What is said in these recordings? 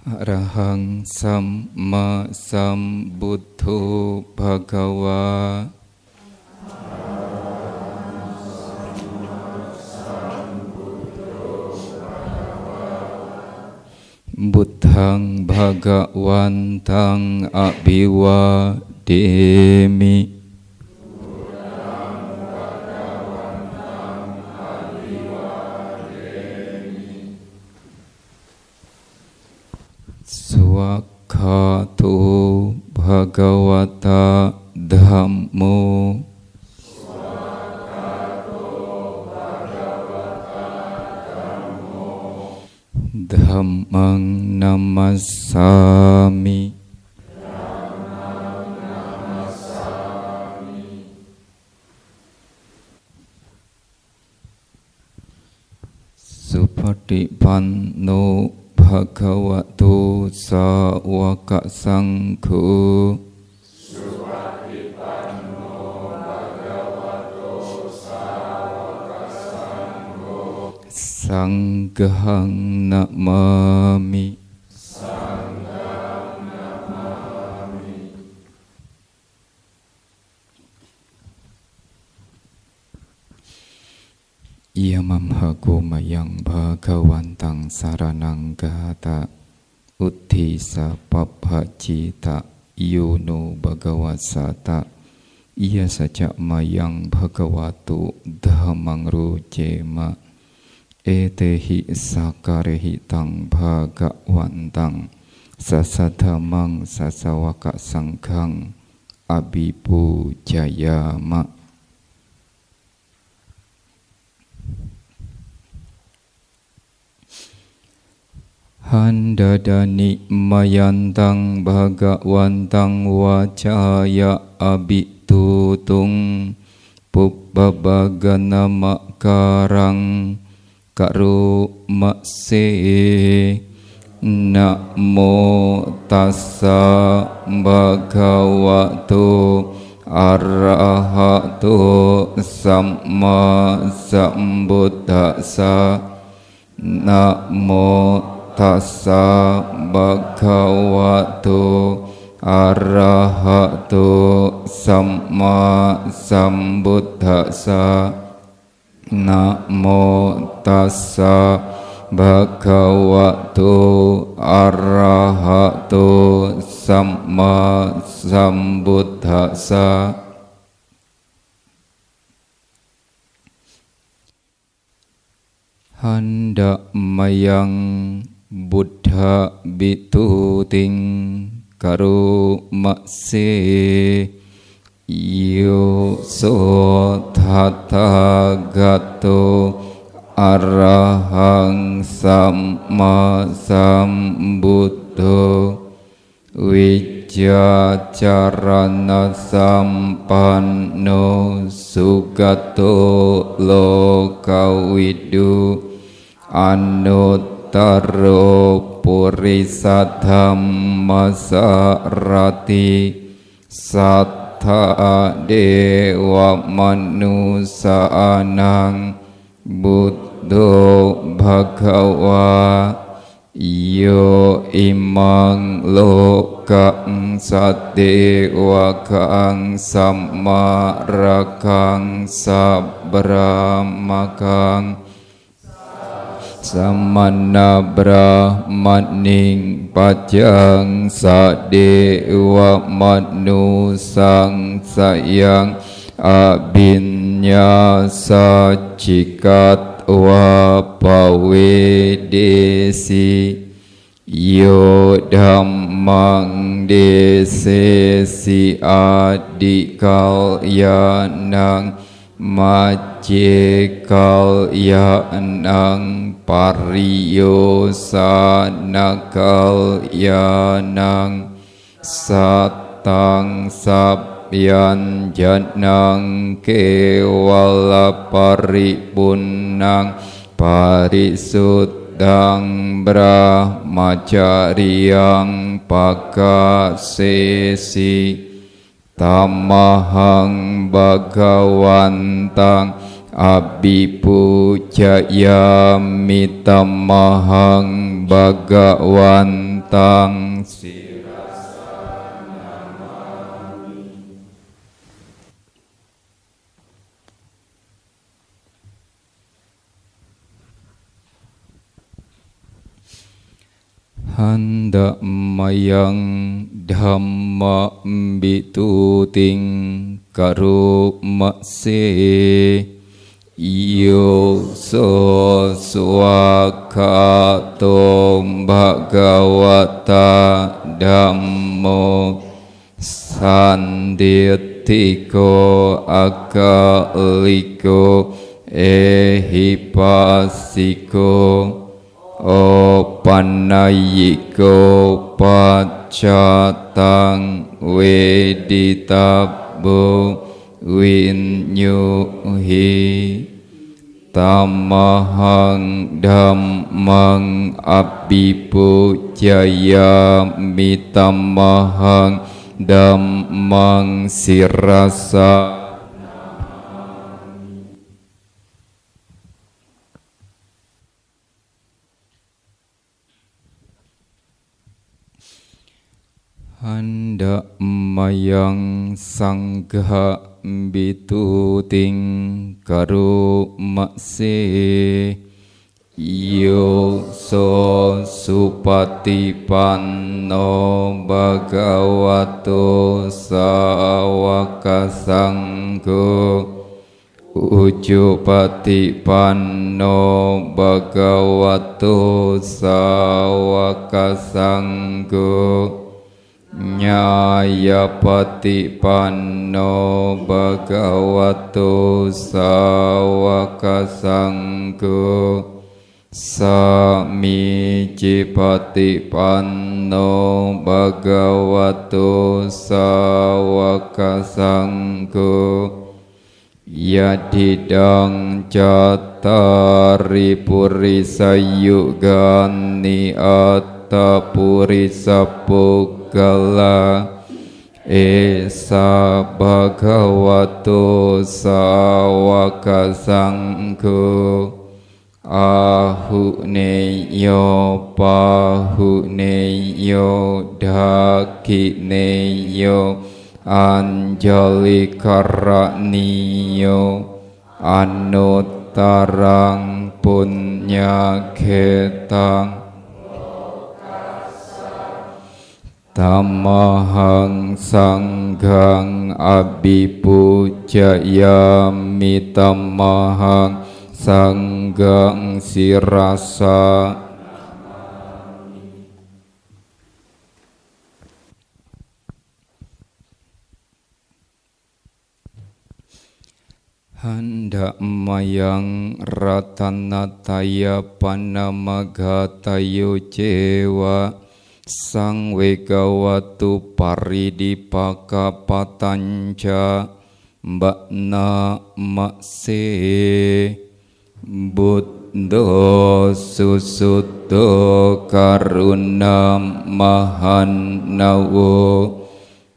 Arahang Samma Sambuddho Bhagava. Buddhang Bhagawantang Abhiwademi. Swakhato Bhagavata Dhammo. Dhammang Namassami. Supatipanno Bhagavato Sawaka Sangho. Sanghang namami. Iyamam hago mayang bhagawantang saranang gata. Uttisa paphajita yono bhagawasata. Iya saja mayang bhagawatu dhammang rojema. Etehi sakarehi tang bhagawantang sasadhamang sasawaka sanghang abhipujayama. Handadani mayantang bhagawantang wacaya abitutung pubbabagana makarang karo makse. Namo tassa bhagavato arahato samma sambuddhassa. Namo tassa bhagavato arahato samma sambuddhassa. Namo tassa bhagavato arahato samma sambuddhassa. Handa mayang buddha bituting karo makse. Yo so tathagato arahang samma sambuddho. Wijacarana sampanno sugato lokawidu. Anuttaro purisathamma sarati. Sattha dewa manusanang buddho bhagava. Yo imang lokang sadewakang sammarakang sabramakang. Samana brahmaning pajang sadewa manusang sayang abinyasa cikat wapawedesi. Yo dhammang desesi adikal yanang majekal yanang pariyosanakal yanang satang sabyan janang kewala paripunang parisuddhang brahmacaryang pakasesi. Tamahang bhagawantang abhipujayami tammahang bhagawantang handa mayang dhamma bituting karo makse yo so swakato bhagawata dhammo sanditiko akaliko ehipasiko opanayiko pacatang weditabo winyuhi tamahang dhammang abhipujayami tamahang dhammang sirasa handa mayang sangha bituting karo makse yo so supatipanno bhagavato sawaka sangho ujupatipanno bhagavato sawaka sangho nyayapatipanno bhagavato sawaka sangho samicipatipanno bhagavato sawaka sangho yadidang cattari purisayugani atta purisapukala esa bhagavato sawaka sangho ahuneyo pahuneyo dakineyo anjalikaraniyo anuttarang punyakhetang tamahang sanghang abhipujayami tamahang sanggang sirasa handa mayang ratanataya panamagatayo cewa sang wegawatu paridipaka patanca mbakna makse buddha susuto karuna mahanawo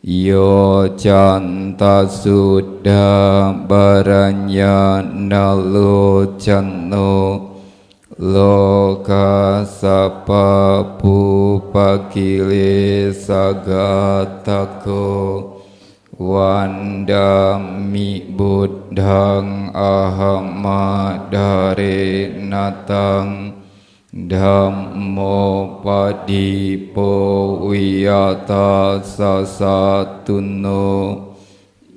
yo canta sudah baranya nalocano loka sapapu pakile sagatako wandami buddhang ahamadare natang dhammo padipo wiyata sasatuno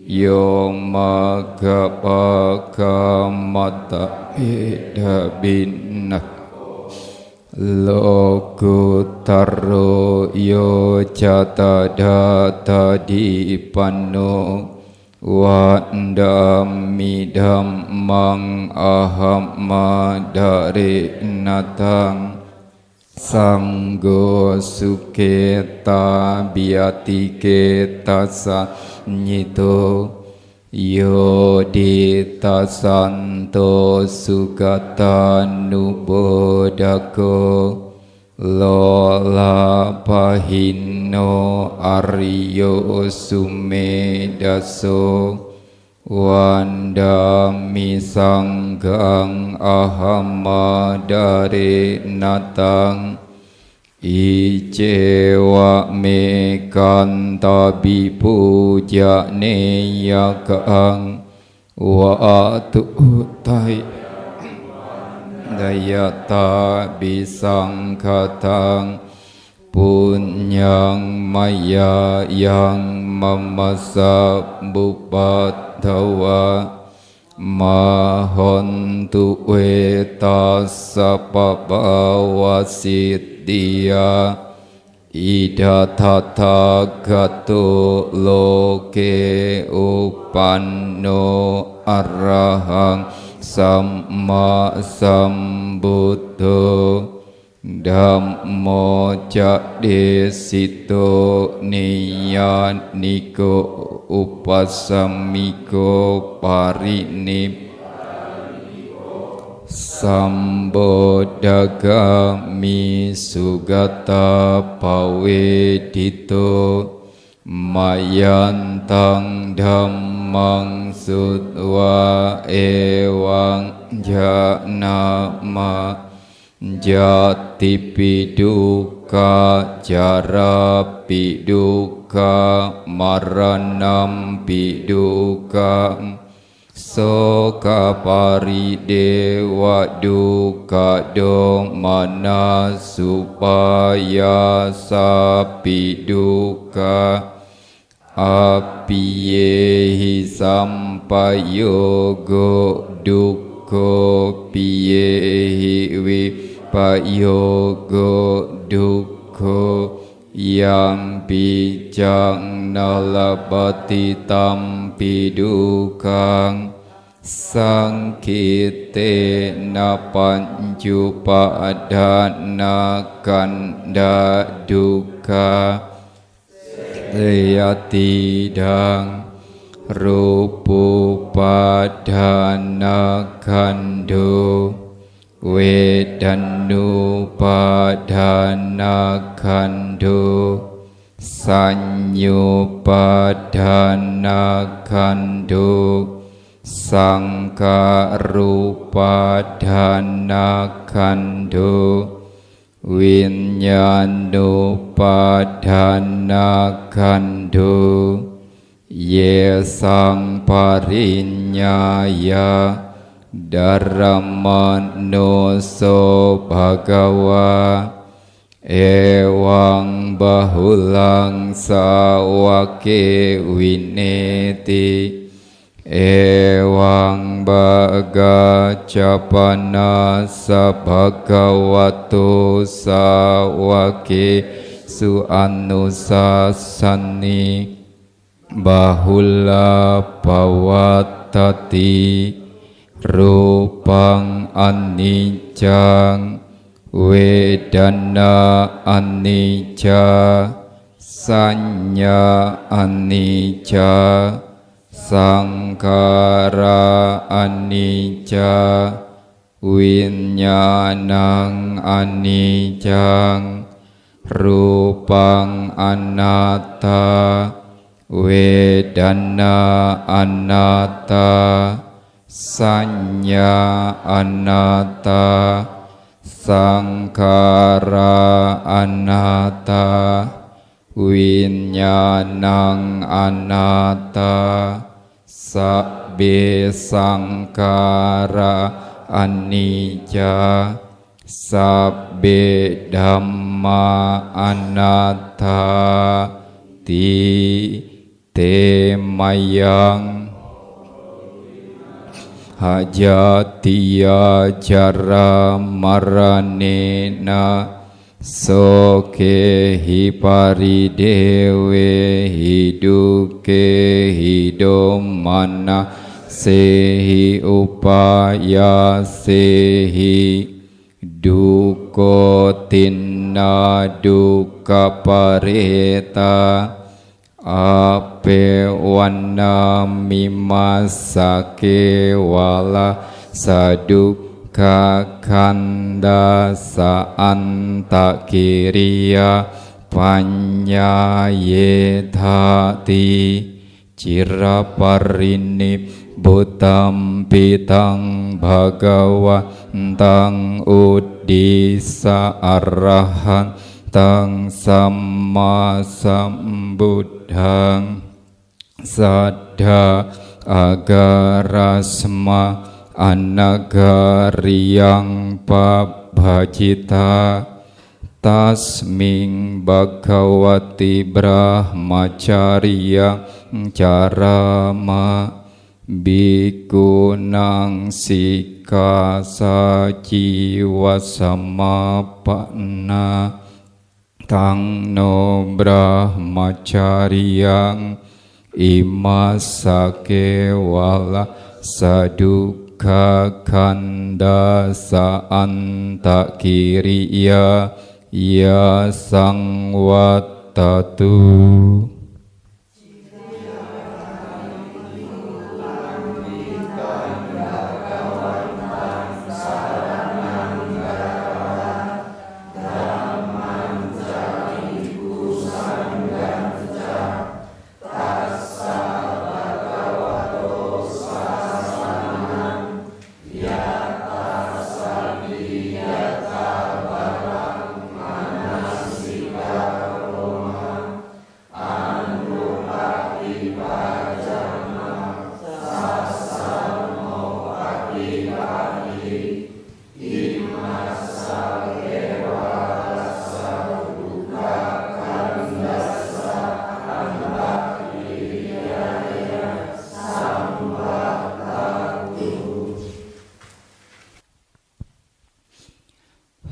yo magapaka mata beda binak lokutaro yo catadata dipano wandami dhammang ahamadare natang sanggo suketa biatike sanyito yo ditasanto sugata nubodako lola pahino aryo sumedaso Wandami sanggang ahamadare natang Icewa me kanta bipuja neyakang wa atutai dayata bisangkatang punyang maya yang mamasa bupatawa mahontu weta sapabawasidya ida tata gato loke upanno arahang samma sambuddho Dhammo jadesito niyaniko upasamiko parinip Sambodagami sugata pawedito mayantang dhammang sutwa ewang janama jati piduka jara piduka maranam piduka soka paridewa duka domana supaya sapiduka apiyehi sampayogo duko piyehi vipayogo duko yang bijang nalabati tampidukang sangkite napanjupadana kanda duka yatidang rupu padana kando Wedanu padana kando sanyo padana kando sangkarupa dana kando winyano padana kando yesang parinyaya Dharamano so bhagawa ewang bahulang sawake wineti ewang baga capana sabhagavato sawake suanusasani bahula pawatati rupang anicang wedana anicca sanya anicca sangkara anicca winyanang anicang rupang anatta wedana anatta sanya anatta sangkara anatta winyanang anatta sabbe sangkara anicca sabbe dhamma anatta ti temayang hajatiya jara maranena soke hiparidewe hiduke hidomana sehi upaya sehi duko tinna duka pareta ape wana mimasake wala saduka kanda saanta kiriya panyayethati ciraparinip บุตตัมปิตังภะคะวันตังอุตติสะอะระหันตังสัมมาสัมพุทธังสัทธาอาการัสมาอนาการิยังปัปภะจิตาตัสมิงภะคะวติบรหมจาริยังจารามะภิกขุนังสิกขาสาจีวสมาปันนาทังโนบรหมจาริยังอิมัสสะเกวะละสะดุขะขันดาสะอันตะกิริยายาสังวัตตตุ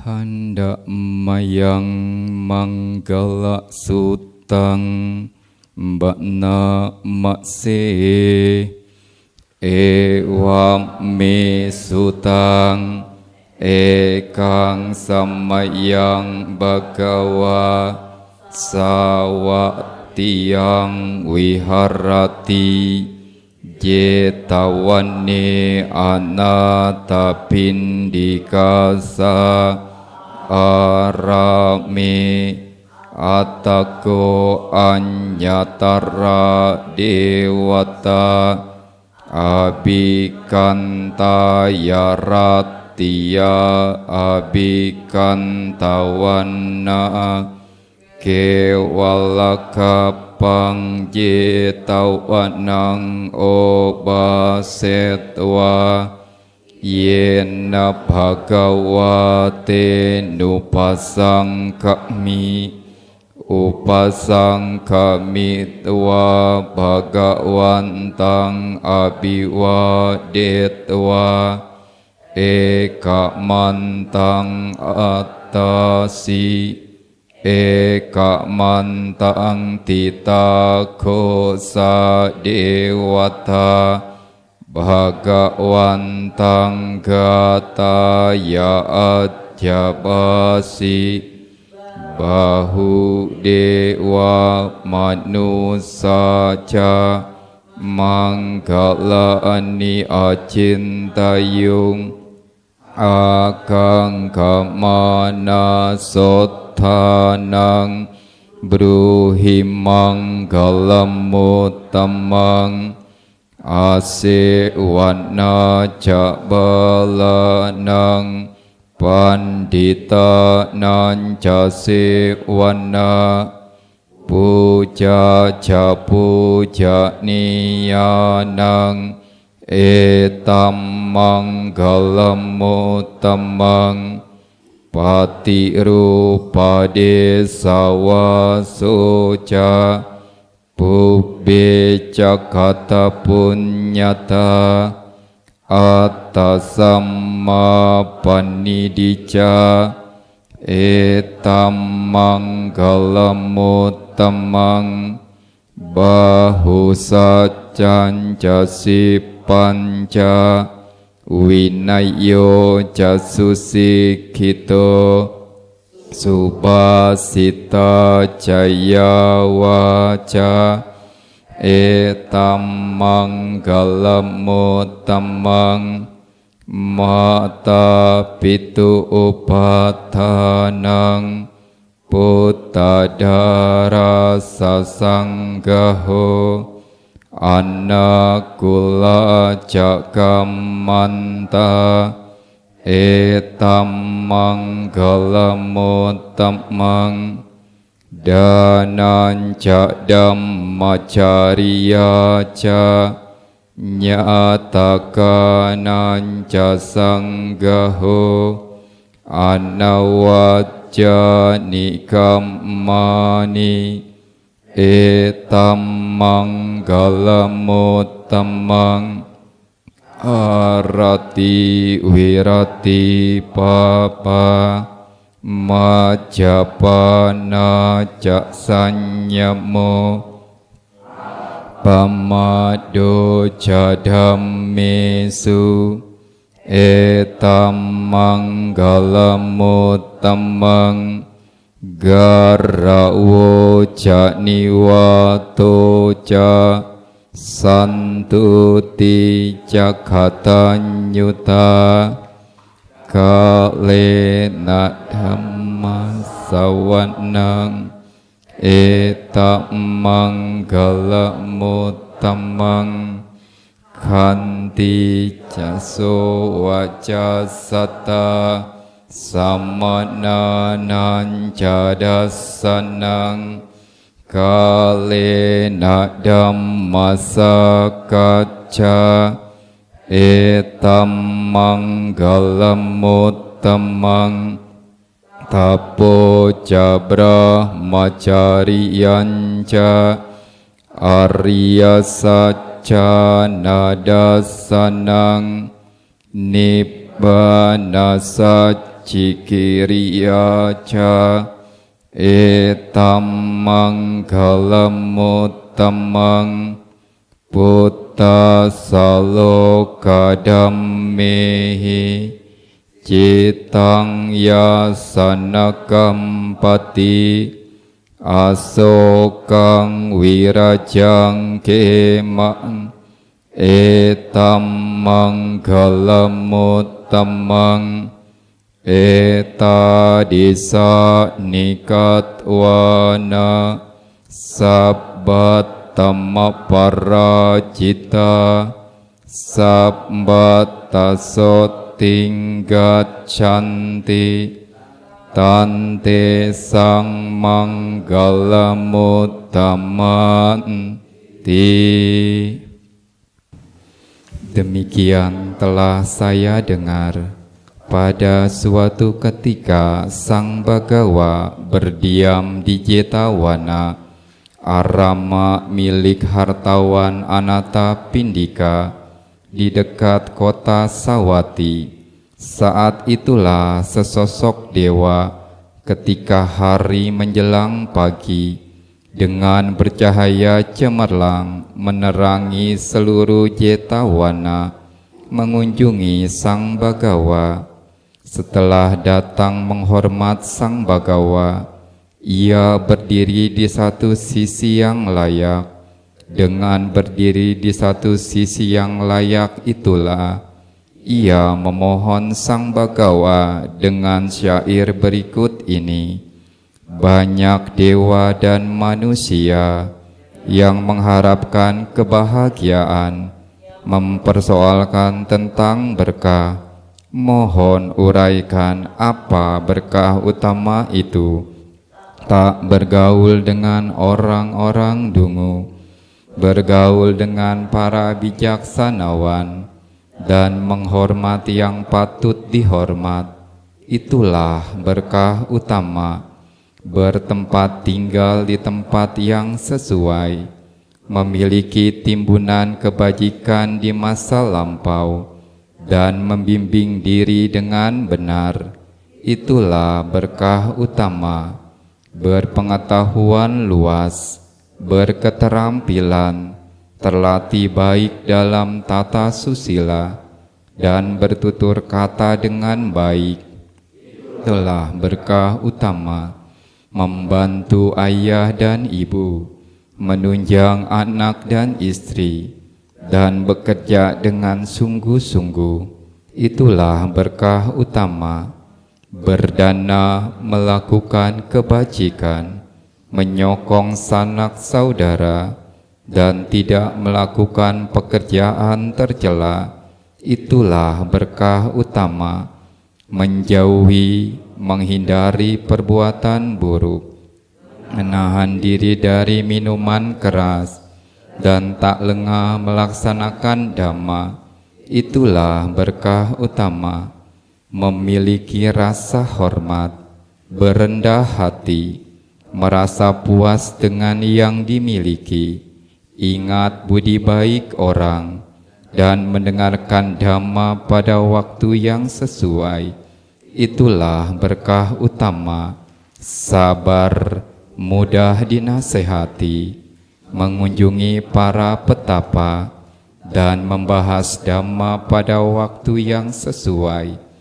หันดะมายังมังกลสุตังบะนามะเสเอวะเมสุตังเอกังสัมมยังภะคะวะสาวะติยังวิหารติเจตวันเนอนาตปินดิกาสาอาราเมอัตตโกอัญญตระเดวตาอาภิกันตายรัตติยาอาภิกันตวันนาเกวัลกัปปังเจตวันนังโอบาเสตวาเยนะภะคะวะเตนุปัสสังฆมิอุปัสสังฆมิตวะภะคะวันตังอภิวาเดตวะเอกมันตังอัตตาสิเอกมันตังติตาโคสะเดวตาภะคะวันตังกาตายะอัจฉบาสิบาหุเดวามนุสาจามังคลานิอาจินตายุงอาคังขมานาสดทานังบรูหิมังคลมุตตมังอาเสวันนาจะบาลานังปันดิตานันจะเสวันนาปูจาจะปูจานิยานังเอตัมมังคลมุตตมังปฏิรูปเดสาวาโสจาปุเบจักขตปุญญาตาอัตตสัมมาปณิดิจาเอตัมมังคลมุตตมังบาหุสัจจัญจะสิปัญจาวินัยโยจะสุสิกขิโตสุภาสิตาจยาวาจาเอตัมมังคลมุตตมังมาตาปิตุอุปัฏฐานังพุทธดาราสสังฆโห anakula cakamanta etam manggalamuttamang dananca dhammacariya ca nyatakananca sanggaho anawajja nikammani etam manggalamuttamang arati wirati papa majapana cak sanyamo pamado cadhammesu etam manggalamuttamang garawo ca niwato ca santuti cakhatanyuta kalena dhamma sawanang etam manggalamuttamang kanti caso waca sata samananan cadasanang kalena dhamma sakacca etam manggalamuttamang tapo ca brahmacariyanca arya sacca nadasanang nibbana saccikiriya ca etam manggalamuttamang Putta saloka dhammehi citang yasanakampati asokang wirajang kemang etam manggalamuttamang eta disa nikatwana sabbat tammaparajita sabbata sotinggat canti tante sang manggalamuttamati. Demikian telah saya dengar pada suatu ketika Sang Bagawa berdiam di Jetawana, arama milik hartawan Anatapindika di dekat kota Sawati. Saat itulah sesosok dewa ketika hari menjelang pagi dengan bercahaya cemerlang menerangi seluruh Jetawana mengunjungi Sang Bagawa. Setelah datang menghormat Sang Bagawa, ia berdiri di satu sisi yang layak. Dengan berdiri di satu sisi yang layak itulah ia memohon Sang Bagawa dengan syair berikut ini. Banyak dewa dan manusia yang mengharapkan kebahagiaan, mempersoalkan tentang berkah. Mohon uraikan apa berkah utama itu. Tak bergaul dengan orang-orang dungu, bergaul dengan para bijaksanawan, dan menghormati yang patut dihormat. Itulah berkah utama. Bertempat tinggal di tempat yang sesuai, memiliki timbunan kebajikan di masa lampau, dan membimbing diri dengan benar. Itulah berkah utama. Berpengetahuan luas, berketerampilan, terlatih baik dalam tata susila, dan bertutur kata dengan baik. Itulah berkah utama. Membantu ayah dan ibu, menunjang anak dan istri, dan bekerja dengan sungguh-sungguh. Itulah berkah utama. Berdana melakukan kebajikan, menyokong sanak saudara, dan tidak melakukan pekerjaan tercela. Itulah berkah utama. Menjauhi, menghindari perbuatan buruk, menahan diri dari minuman keras, dan tak lengah melaksanakan dhamma. Itulah berkah utama. Memiliki rasa hormat, berendah hati, merasa puas dengan yang dimiliki, ingat budi baik orang, dan mendengarkan dhamma pada waktu yang sesuai. Itulah berkah utama. Sabar, mudah dinasehati, mengunjungi para petapa, dan membahas dhamma pada waktu yang sesuai.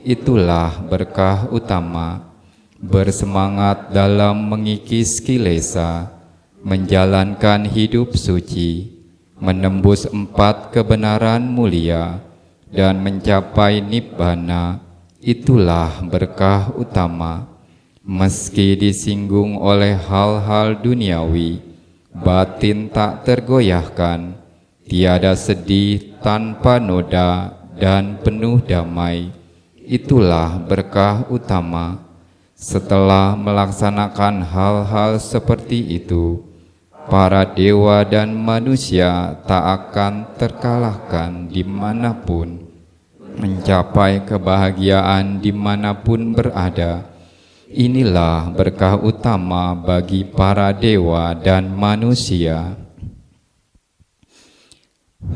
Itulah berkah utama. Bersemangat dalam mengikis kilesa, menjalankan hidup suci, menembus 4 kebenaran mulia, dan mencapai nibbana. Itulah berkah utama. Meski disinggung oleh hal-hal duniawi, batin tak tergoyahkan, tiada sedih tanpa noda, dan penuh damai. Itulah berkah utama. Setelah melaksanakan hal-hal seperti itu, para dewa dan manusia tak akan terkalahkan dimanapun, mencapai kebahagiaan dimanapun berada. Inilah berkah utama bagi para dewa dan manusia.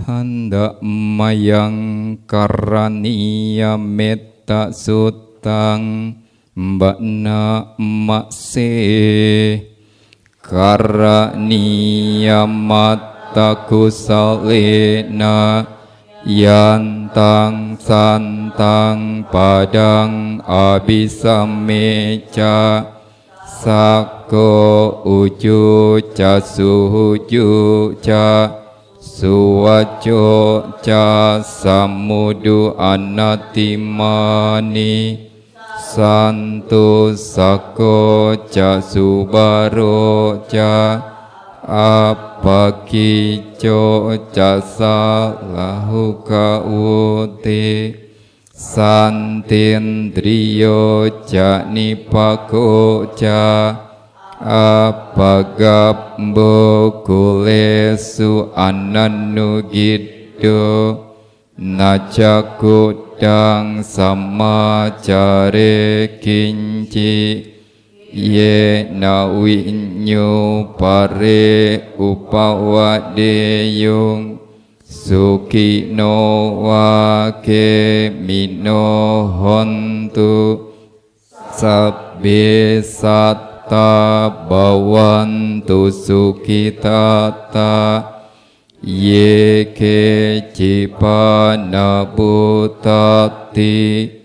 Handa mayang karaniya metta sutang mbakna makse karaniya matta kusalena yantang santang padang abisameca sako uju ca suhuju ca suwaco ca samudu anatimani santu sako ca subaro ca apakico jasa lahu kauti santindriyo janipako ja apagabbo kulesu ananugiddo najagudang samacare kinci ye na winyo pare upawadeyung suki no wake mino hontu sabbe satta bawantu sukitata ye ke cipana butati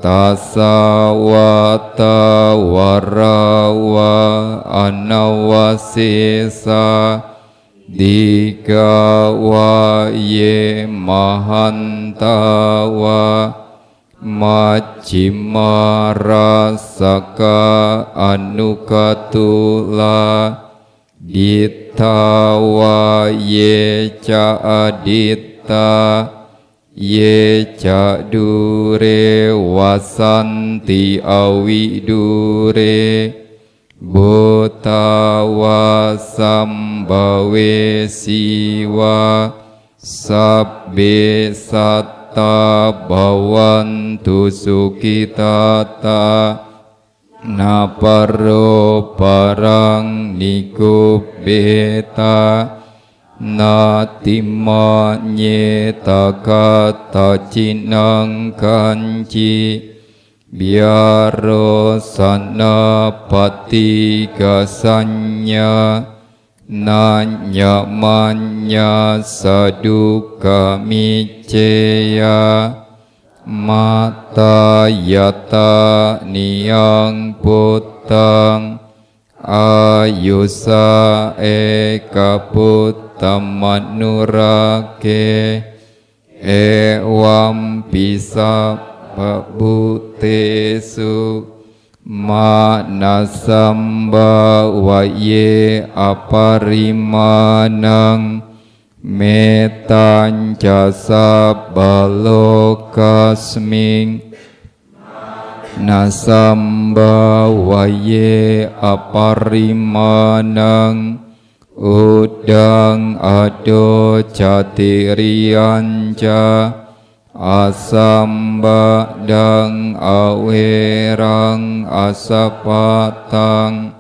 tasawata warawa anawasesa dikawa ye mahantawa majjhima rasaka anukatula dittawa ye ca aditta ye ca dure wasanti awidure butawa sambawe siwa sabbe satta bawantu sukitata naparo parang nikubeta natima nyeta kata cinang kanci biaro sana patiga sanya nanya manya saduka miceya mata yata niyang putang ayusa eka puttamanurake ewam pisa babutesu manasamba waye aparimanang metanca sabbalokasming nasamba waye aparimanang udang ado catirianca asamba dang awerang asapatang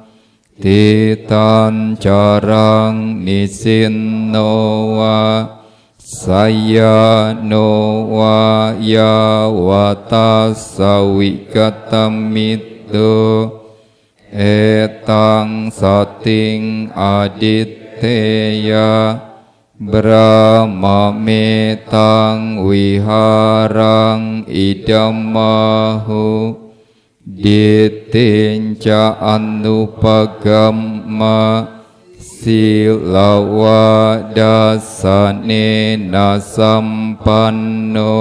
titan carang nisinnowa saya nowa ya watasawikatamito etang sating aditteya Brahma metang wiharang idamahu ditinca anupagamma silawa dasane nasampanno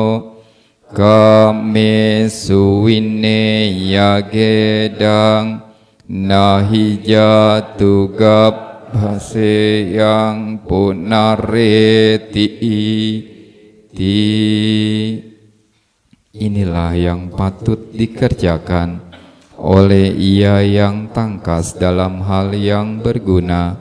kame suwine yagedang nahijatu gabhase yang punareti inilah yang patut dikerjakan oleh ia yang tangkas dalam hal yang berguna,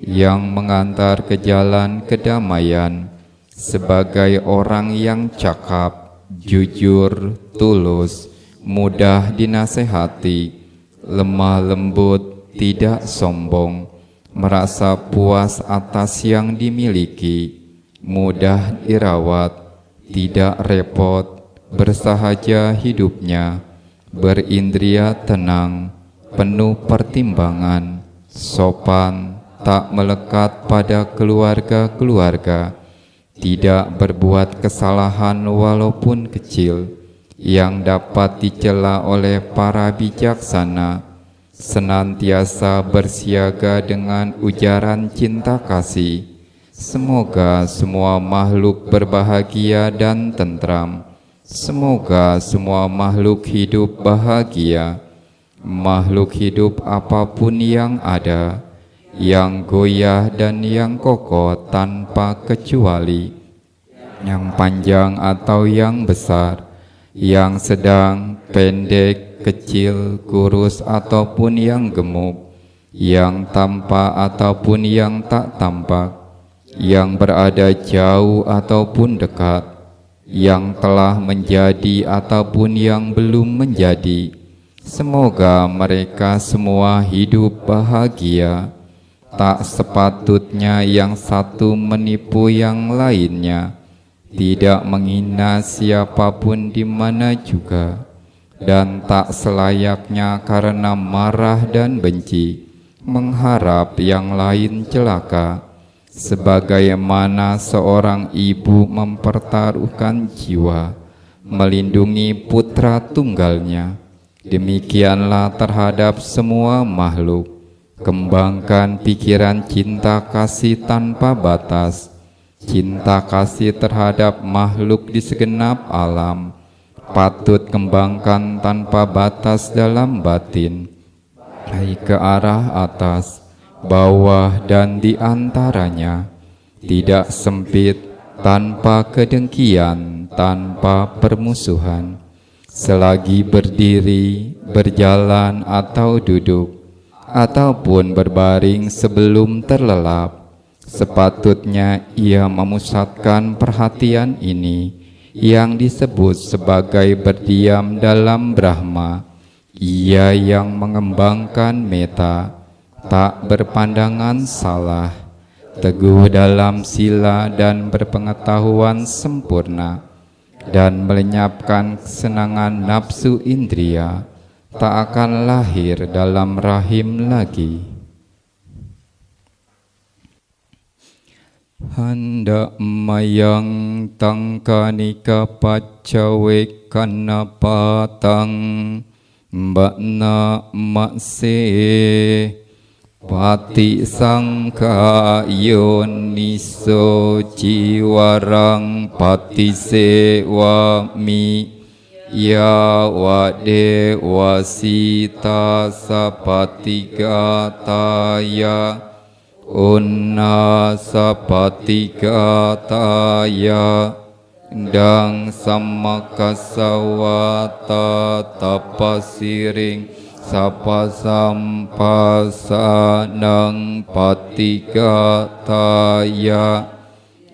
yang mengantar ke jalan kedamaian, sebagai orang yang cakap, jujur, tulus, mudah dinasehati, lemah lembut, tidak sombong, merasa puas atas yang dimiliki, mudah dirawat, tidak repot, bersahaja hidupnya, berindria tenang, penuh pertimbangan, sopan, tak melekat pada keluarga-keluarga, tidak berbuat kesalahan walaupun kecil, yang dapat dicela oleh para bijaksana, senantiasa bersiaga dengan ujaran cinta kasih. Semoga semua makhluk berbahagia dan tentram. Semoga semua makhluk hidup bahagia. Makhluk hidup apapun yang ada, yang goyah dan yang kokoh tanpa kecuali, yang panjang atau yang besar, yang sedang, pendek, kecil, kurus ataupun yang gemuk, yang tampak ataupun yang tak tampak, yang berada jauh ataupun dekat, yang telah menjadi ataupun yang belum menjadi. Semoga mereka semua hidup bahagia. Tak sepatutnya yang satu menipu yang lainnya, tidak menghina siapapun di mana juga, dan tak selayaknya karena marah dan benci mengharap yang lain celaka. Sebagaimana seorang ibu mempertaruhkan jiwa melindungi putra tunggalnya, demikianlah terhadap semua makhluk. Kembangkan pikiran cinta kasih tanpa batas, cinta kasih terhadap makhluk di segenap alam, patut kembangkan tanpa batas dalam batin, baik ke arah atas, bawah, dan di antaranya, tidak sempit, tanpa kedengkian, tanpa permusuhan, selagi berdiri, berjalan atau duduk, ataupun berbaring sebelum terlelap. Sepatutnya ia memusatkan perhatian ini, yang disebut sebagai berdiam dalam Brahma. Ia yang mengembangkan meta, tak berpandangan salah, teguh dalam sila dan berpengetahuan sempurna, dan melenyapkan kesenangan nafsu indria, tak akan lahir dalam rahim lagi. Handa mayang tangkanika pacawek kanapatang mbakna makse pati sangka yoniso jiwarang pati sewami Ya wa dewa sita sapatighataya unna sapatighataya dang samakasawata tapasiring sapasampasanang patighataya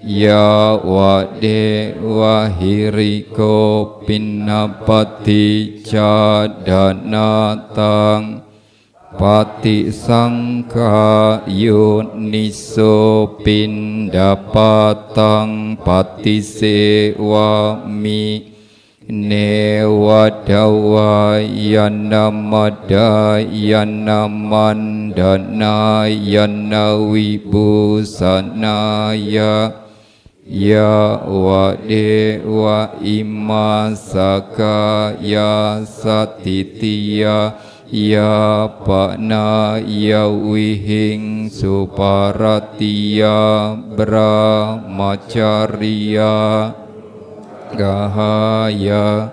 ya wa dewa hiriko pinapati cadanatang pati sangka yuniso pindapatang pati sewami newadawa yanamada yanamandana yanawibusanaya ya wa dewa imasaka ya satitiya ya pakna ya wihing suparatiya brahmacharya gahaya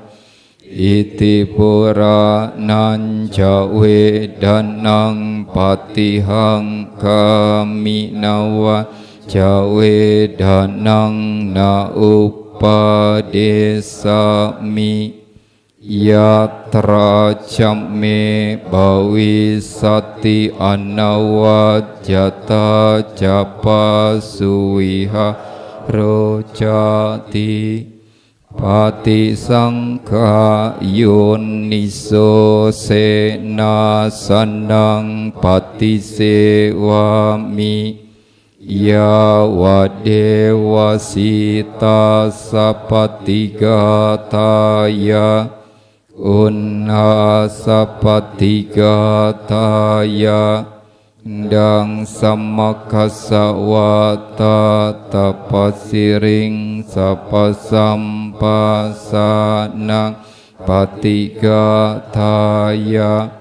iti pura nanca wedanang patihang kami nawa cawe danang na upadesami yatra camme bawisati anawajata japa suwiha rojati pati sangka yuniso senasanang pati sewami ya wa dewa sita sapatighataya unna sapatighataya dang samakasawata tapasiring sapasampasanang patighataya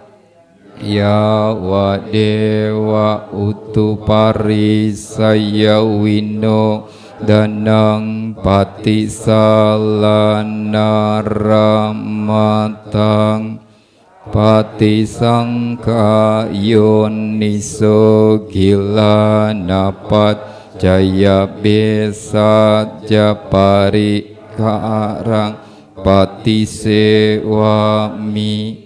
ya wa dewa utuparisaya wino danang pati salanarammatang pati sangka yoniso gila napat jaya besat japari karang pati sewami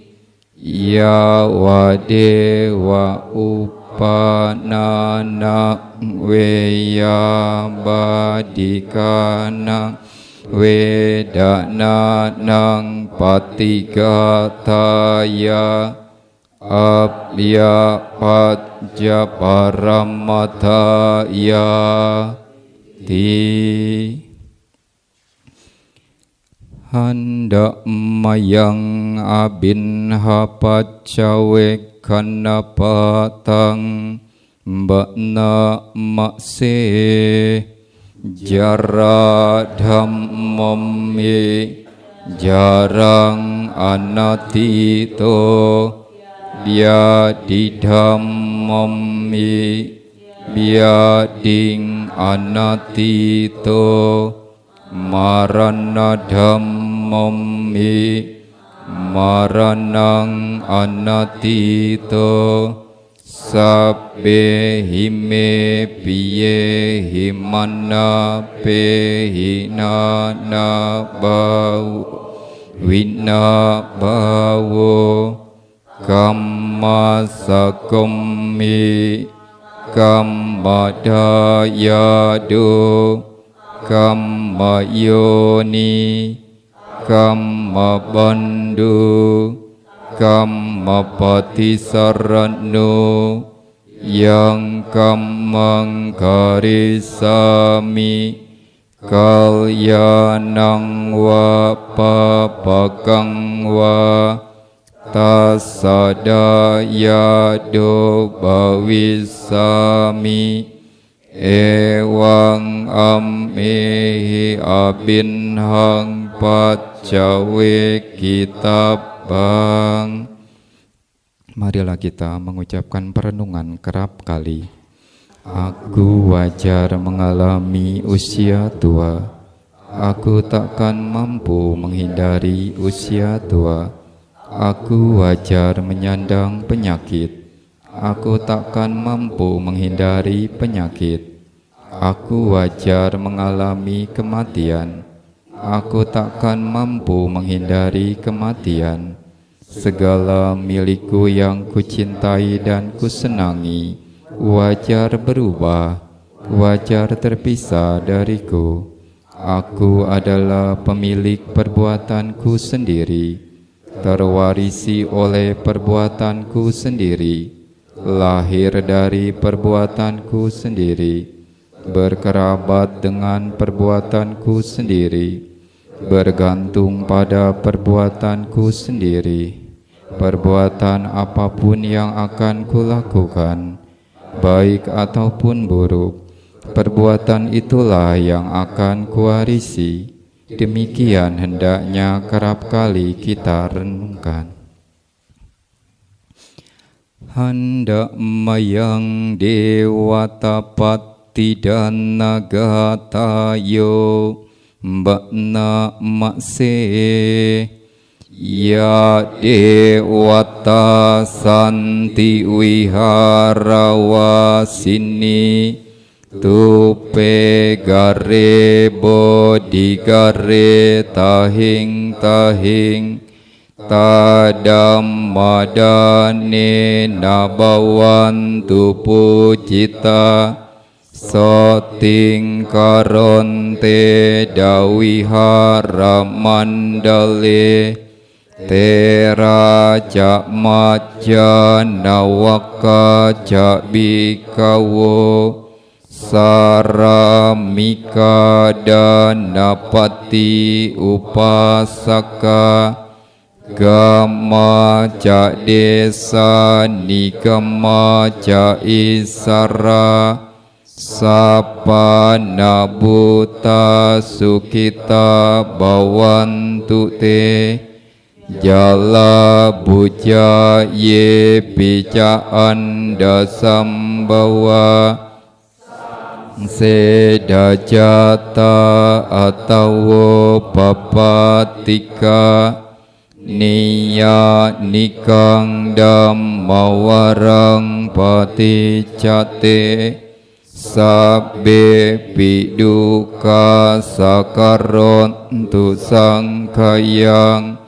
ya wa dewa upanana weya badikana wedana nang patighataya abya patja paramataya ti hendak mayang abin hapat cawe kanapatang bakna makse jara dhammami jarang anatito biadidhammami biading anatito marana dhammami maranang anatito sabbe hime piye himana pehina na bau wina bawo kamma sakomi kamma dayado kamma yoni kamma bandu kamma patisarano yang kamang karisami kalyanang wa papakang wa tasadaya do bawisami ewang amehi abinhang pacawe kitabang. Marilah kita mengucapkan perenungan kerap kali. Aku wajar mengalami usia tua, Aku takkan mampu menghindari usia tua. Aku wajar menyandang penyakit. Aku takkan mampu menghindari penyakit. Aku wajar mengalami kematian. Aku takkan mampu menghindari kematian. Segala milikku yang kucintai dan kusenangi wajar berubah, wajar terpisah dariku. Aku adalah pemilik perbuatanku sendiri, terwarisi oleh perbuatanku sendiri, lahir dari perbuatanku sendiri, berkerabat dengan perbuatanku sendiri, bergantung pada perbuatanku sendiri. Perbuatan apapun yang akan kulakukan, baik ataupun buruk, perbuatan itulah yang akan kuwarisi. Demikian hendaknya kerap kali kita renungkan. Hendak mayang dewata patti dan nagatayo bakna makse ya dewata santi wiharawasini tupe gare bodhi gare tahing tahing tadammadane nabawantu pucita soting karonte dawihara mandale teraja maja nawaka jabikawo saramika danapati upasaka gama ja desa nigama ja isara sapana buta sukita bawantu te jala buja ye picaan dasambawa sedajata atawo papatika niya nikang dammawarang paticate sabbe piduka sakarontu sangkayang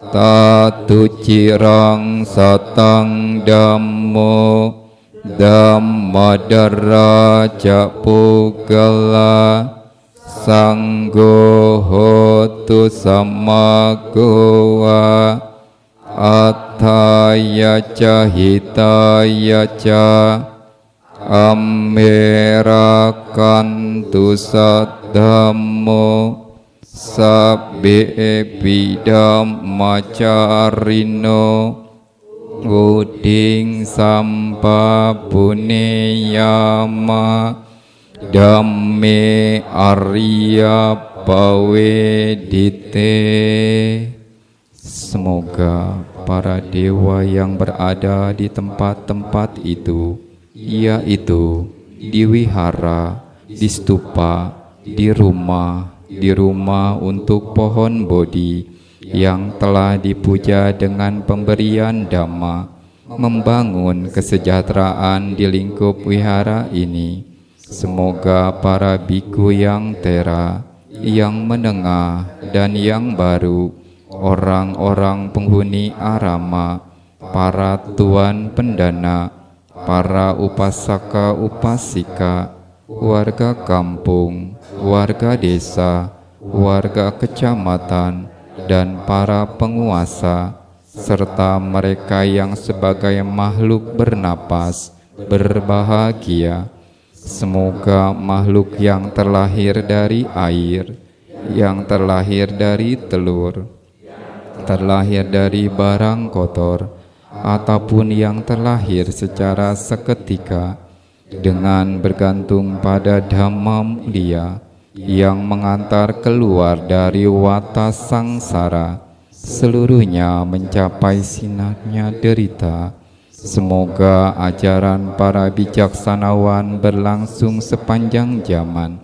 tatucirang satang dammo dhammadaraja pugala sanggo hotu samagowa attaya cahitaya ca amerakantu saddhammo sabbe bidam macarino uding sampapuneyama dhamme arya pawedite. Semoga para dewa yang berada di tempat-tempat itu, yaitu di wihara, di stupa, di rumah untuk pohon bodhi yang telah dipuja dengan pemberian dhamma, membangun kesejahteraan di lingkup wihara ini. Semoga para biku yang tera, yang menengah, dan yang baru, orang-orang penghuni arama, para tuan pendana, para upasaka upasika, warga kampung, warga desa, warga kecamatan, dan para penguasa, serta mereka yang sebagai makhluk bernapas, berbahagia. Semoga makhluk yang terlahir dari air, yang terlahir dari telur, terlahir dari barang kotor, ataupun yang terlahir secara seketika, dengan bergantung pada dhamma mulia yang mengantar keluar dari wata sangsara, seluruhnya mencapai sinarnya derita. Semoga ajaran para bijaksanawan berlangsung sepanjang zaman,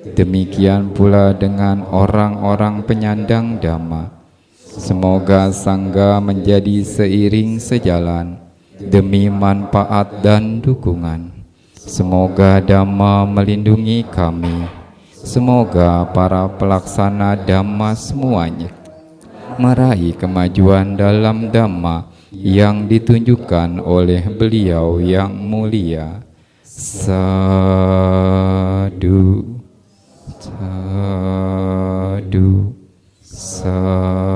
Demikian pula dengan orang-orang penyandang dhamma. Semoga sangga menjadi seiring sejalan demi manfaat dan dukungan. Semoga dhamma melindungi kami. Semoga para pelaksana dhamma semuanya meraih kemajuan dalam dhamma yang ditunjukkan oleh beliau yang mulia. Sadu, sadu, sadu.